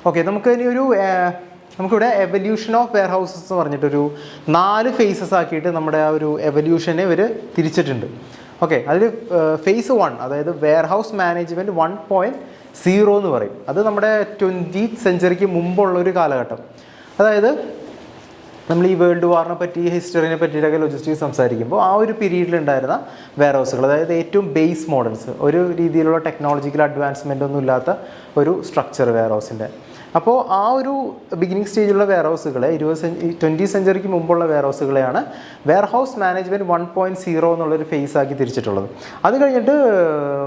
Okay, നമുക്കിവിടെ evolution of wear houses എന്ന് പറഞ്ഞിട്ടൊരു 4 ഫേസസ് ആക്കിയിട്ട് നമ്മുടെ ആ ഒരു എവല്യൂഷനെ ഇവർ തിരിച്ചിട്ടുണ്ട്. ഓക്കെ, അതിൽ ഫേസ് 1, അതായത് വെയർ ഹൗസ് മാനേജ്മെൻറ്റ് 1.0 എന്ന് പറയും. അത് നമ്മുടെ 20th സെഞ്ച്വറിക്ക് മുമ്പുള്ളൊരു കാലഘട്ടം. അതായത് നമ്മൾ ഈ വേൾഡ് വാറിനെ പറ്റി, ഹിസ്റ്ററിനെ പറ്റിയിട്ടൊക്കെ ലോജിസ്റ്റിക്സ് സംസാരിക്കുമ്പോൾ ആ ഒരു പീരീഡിലുണ്ടായിരുന്ന വെയർ ഹൗസുകൾ, അതായത് ഏറ്റവും ബേസ് മോഡൽസ്, ഒരു രീതിയിലുള്ള ടെക്നോളജിക്കൽ അഡ്വാൻസ്മെൻ്റ് ഒന്നും ഇല്ലാത്ത ഒരു സ്ട്രക്ചർ വെയർ ഹൗസിൻ്റെ. അപ്പോൾ ആ ഒരു ബിഗിനിങ് സ്റ്റേജിലുള്ള വെയർ ഹൗസുകളെ 20th സെഞ്ച്വറിക്ക് മുമ്പുള്ള വെയർ ഹൗസുകളെയാണ് വെയർ ഹൗസ് മാനേജ്മെൻറ്റ് 1.0 എന്നുള്ളൊരു ഫേസ് ആക്കി തിരിച്ചിട്ടുള്ളത്. അത് കഴിഞ്ഞിട്ട്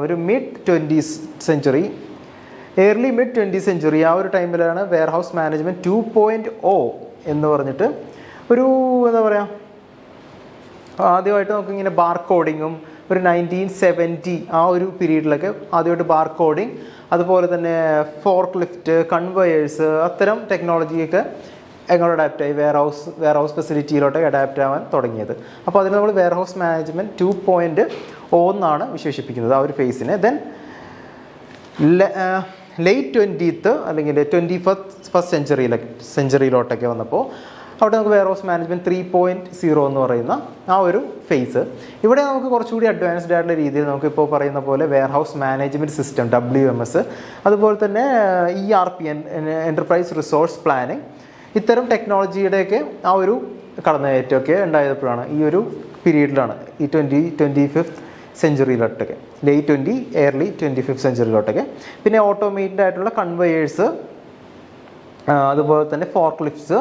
ഒരു ഏർലി മിഡ് 20th സെഞ്ച്വറി ആ ഒരു ടൈമിലാണ് വെയർ ഹൗസ് മാനേജ്മെൻറ്റ് 2.0 എന്ന് പറഞ്ഞിട്ട് ഒരു എന്താ പറയുക, ആദ്യമായിട്ട് നമുക്കിങ്ങനെ ബാർ കോഡിങ്ങും ഒരു 1970 ആ ഒരു പീരീഡിലൊക്കെ ആദ്യമായിട്ട് ബാർ കോഡിങ്, അതുപോലെ തന്നെ ഫോർക്ക് ലിഫ്റ്റ്, കൺവയേഴ്സ്, അത്തരം ടെക്നോളജിയൊക്കെ എങ്ങോട്ട് അഡാപ്റ്റായി വെയർ ഹൗസ് ഫെസിലിറ്റിയിലോട്ട് അഡാപ്റ്റ് ആവാൻ തുടങ്ങിയത്. അപ്പോൾ അതിന് നമ്മൾ വെയർ ഹൗസ് മാനേജ്മെൻറ്റ് 2.0 എന്നാണ് വിശേഷിപ്പിക്കുന്നത് ആ ഒരു ഫേസിനെ. ദെൻ ലേറ്റ് 20th അല്ലെങ്കിൽ 21st സെഞ്ച്വറിയിലോട്ടൊക്കെ വന്നപ്പോൾ അവിടെ നമുക്ക് വെയർ ഹൗസ് മാനേജ്മെൻറ്റ് 3.0 എന്ന് പറയുന്ന ആ ഒരു ഫേസ്. ഇവിടെ നമുക്ക് കുറച്ചുകൂടി അഡ്വാൻസ്ഡ് ആയിട്ടുള്ള രീതിയിൽ നമുക്കിപ്പോൾ പറയുന്ന പോലെ warehouse management system WMS, അതുപോലെ തന്നെ ERP, എൻ്റർപ്രൈസ് റിസോഴ്സ് പ്ലാനിങ്, ഇത്തരം ടെക്നോളജിയുടെയൊക്കെ ആ ഒരു കടന്നുകയറ്റമൊക്കെ ഉണ്ടായപ്പോഴാണ് ഈ ഒരു പീരീഡിലാണ് ഈ 25th സെഞ്ച്വറിയിലോട്ടൊക്കെ, ഏർലി 25th സെഞ്ച്വറിയിലോട്ടൊക്കെ. പിന്നെ ഓട്ടോമേറ്റഡ് ആയിട്ടുള്ള കൺവയേഴ്സ്, അതുപോലെ തന്നെ fork lifts,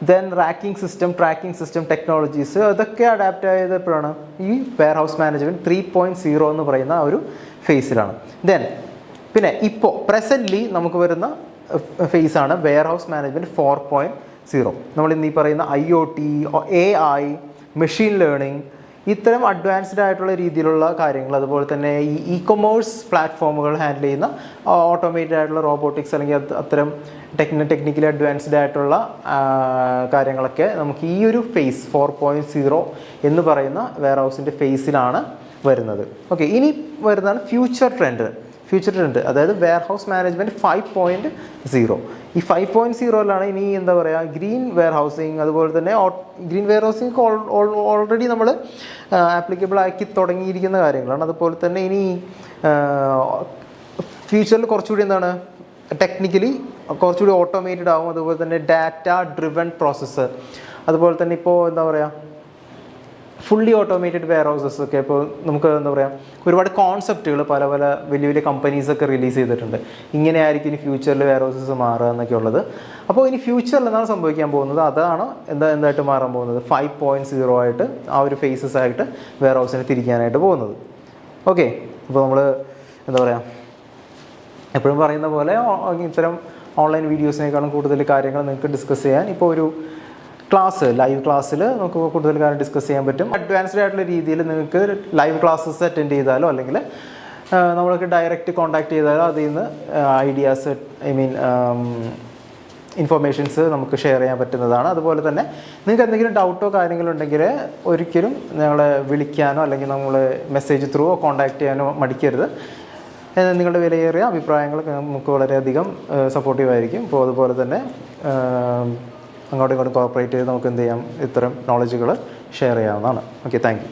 then tracking system technologies, അതൊക്കെ അഡാപ്റ്റ് ആയപ്പോഴാണ് ഈ വെയർ ഹൗസ് മാനേജ്മെൻറ്റ് 3.0 എന്ന് പറയുന്ന ആ ഒരു ഫേസിലാണ്. ദെൻ പിന്നെ ഇപ്പോൾ പ്രസൻ്റ്ലി നമുക്ക് വരുന്ന ഫേസാണ് വെയർ ഹൗസ് മാനേജ്മെൻറ്റ് 4.0. നമ്മളിന്ന് ഈ പറയുന്ന IoT, AI, മെഷീൻ ലേണിംഗ്, ഇത്തരം അഡ്വാൻസ്ഡ് ആയിട്ടുള്ള രീതിയിലുള്ള കാര്യങ്ങൾ, അതുപോലെ തന്നെ ഈ ഇ-കൊമേഴ്സ് പ്ലാറ്റ്ഫോമുകൾ ഹാൻഡിൽ ചെയ്യുന്ന ഓട്ടോമേറ്റഡ് ആയിട്ടുള്ള റോബോട്ടിക്സ് അല്ലെങ്കിൽ അത്തരം ടെക്നിക്കലി അഡ്വാൻസ്ഡ് ആയിട്ടുള്ള കാര്യങ്ങളൊക്കെ നമുക്ക് ഈ ഒരു ഫേസ് 4.0 എന്ന് പറയുന്ന വെയർ ഹൗസിൻ്റെ ഫേസിലാണ് വരുന്നത്. ഓക്കെ, ഇനി വരുന്നതാണ് ഫ്യൂച്ചർ ട്രെൻഡ്, അതായത് വെയർ ഹൗസ് മാനേജ്മെൻറ്റ് 5.0. ഈ 5.0ലാണ് ഇനി എന്താ പറയുക, ഗ്രീൻ വെയർ ഹൗസിങ്, അതുപോലെ തന്നെ ഗ്രീൻ വെയർ ഹൗസിങ് ഓൾറെഡി നമ്മൾ ആപ്ലിക്കബിൾ ആക്കി തുടങ്ങിയിരിക്കുന്ന കാര്യങ്ങളാണ്. അതുപോലെ തന്നെ ഇനി ഫ്യൂച്ചറിൽ കുറച്ചുകൂടി എന്താണ്, ടെക്നിക്കലി കുറച്ചുകൂടി ഓട്ടോമേറ്റഡ് ആവും. അതുപോലെ തന്നെ ഡാറ്റ ഡ്രിവൺ പ്രോസസ്സ്, അതുപോലെ തന്നെ ഇപ്പോൾ എന്താ പറയുക, ഫുള്ളി ഓട്ടോമേറ്റഡ് വെയർ ഹൗസസ് ഒക്കെ ഇപ്പോൾ നമുക്ക് എന്താ പറയുക, ഒരുപാട് കോൺസെപ്റ്റുകൾ പല വലിയ കമ്പനീസൊക്കെ റിലീസ് ചെയ്തിട്ടുണ്ട്. ഇങ്ങനെയായിരിക്കും ഇനി ഫ്യൂച്ചറിൽ വെയർ ഹൗസസ് മാറുക എന്നൊക്കെ ഉള്ളത്. അപ്പോൾ ഇനി ഫ്യൂച്ചറിൽ എന്താണ് സംഭവിക്കാൻ പോകുന്നത്, അതാണ് എന്തായിട്ട് മാറാൻ പോകുന്നത്, 5.0 ആയിട്ട് ആ ഒരു ഫേസസ് ആയിട്ട് വെയർ ഹൗസിനെ തിരിക്കാനായിട്ട് പോകുന്നത്. ഓക്കെ, അപ്പോൾ നമ്മൾ എന്താ പറയുക, എപ്പോഴും പറയുന്ന പോലെ ഇത്തരം ഓൺലൈൻ വീഡിയോസിനേക്കാളും കൂടുതൽ കാര്യങ്ങൾ നിങ്ങൾക്ക് ഡിസ്കസ് ചെയ്യാൻ ഇപ്പോൾ ഒരു ലൈവ് ക്ലാസ്സിൽ നമുക്ക് കൂടുതൽ കാര്യം ഡിസ്കസ് ചെയ്യാൻ പറ്റും. അഡ്വാൻസ്ഡ് ആയിട്ടുള്ള രീതിയിൽ നിങ്ങൾക്ക് ലൈവ് ക്ലാസ്സസ് അറ്റൻഡ് ചെയ്താലോ അല്ലെങ്കിൽ നമ്മൾക്ക് ഡയറക്റ്റ് കോൺടാക്ട് ചെയ്താലോ അതിൽ നിന്ന് ഐഡിയാസ്, ഇൻഫർമേഷൻസ് നമുക്ക് ഷെയർ ചെയ്യാൻ പറ്റുന്നതാണ്. അതുപോലെ തന്നെ നിങ്ങൾക്ക് എന്തെങ്കിലും ഡൗട്ടോ കാര്യങ്ങളോ ഉണ്ടെങ്കിൽ ഒരിക്കലും ഞങ്ങളെ വിളിക്കാനോ അല്ലെങ്കിൽ നമ്മൾ മെസ്സേജ് ത്രൂ കോൺടാക്ട് ചെയ്യാനോ മടിക്കരുത്. നിങ്ങളുടെ വിലയേറിയ അഭിപ്രായങ്ങൾ നമുക്ക് വളരെയധികം സപ്പോർട്ടീവായിരിക്കും. അപ്പോൾ അതുപോലെ തന്നെ അങ്ങോട്ടും ഇങ്ങോട്ടും കോർപ്പറേറ്റ് ചെയ്ത് നമുക്ക് എന്ത് ചെയ്യാം, ഇത്തരം നോളജുകൾ ഷെയർ ചെയ്യാവുന്നതാണ്. Okay, thank you.